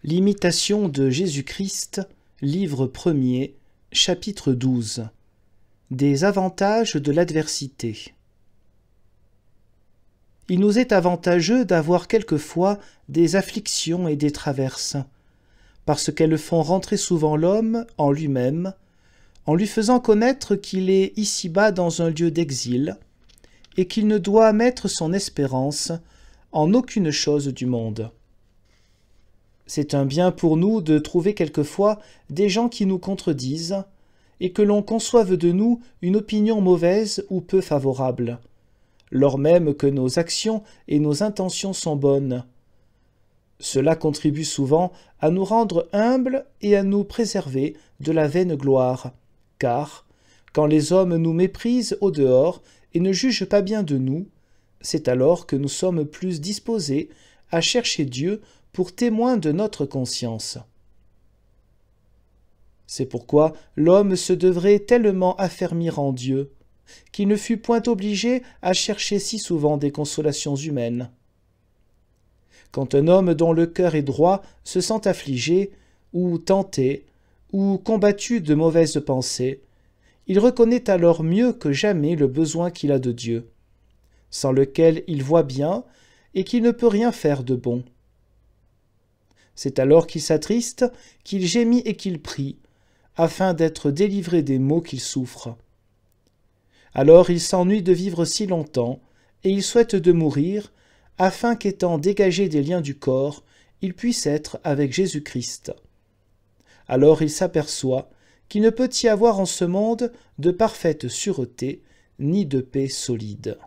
L'imitation de Jésus-Christ, livre 1er, chapitre 12. Des avantages de l'adversité. Il nous est avantageux d'avoir quelquefois des afflictions et des traverses, parce qu'elles font rentrer souvent l'homme en lui-même, en lui faisant connaître qu'il est ici-bas dans un lieu d'exil, et qu'il ne doit mettre son espérance en aucune chose du monde. C'est un bien pour nous de trouver quelquefois des gens qui nous contredisent, et que l'on conçoive de nous une opinion mauvaise ou peu favorable, lors même que nos actions et nos intentions sont bonnes. Cela contribue souvent à nous rendre humbles et à nous préserver de la vaine gloire, car, quand les hommes nous méprisent au dehors et ne jugent pas bien de nous, c'est alors que nous sommes plus disposés à chercher Dieu pour témoin de notre conscience. C'est pourquoi l'homme se devrait tellement affermir en Dieu, qu'il ne fût point obligé à chercher si souvent des consolations humaines. Quand un homme dont le cœur est droit se sent affligé, ou tenté, ou combattu de mauvaises pensées, il reconnaît alors mieux que jamais le besoin qu'il a de Dieu, sans lequel il voit bien et qui ne peut rien faire de bon. C'est alors qu'il s'attriste, qu'il gémit et qu'il prie, afin d'être délivré des maux qu'il souffre. Alors il s'ennuie de vivre si longtemps, et il souhaite de mourir, afin qu'étant dégagé des liens du corps, il puisse être avec Jésus-Christ. Alors il s'aperçoit qu'il ne peut y avoir en ce monde de parfaite sûreté, ni de paix solide.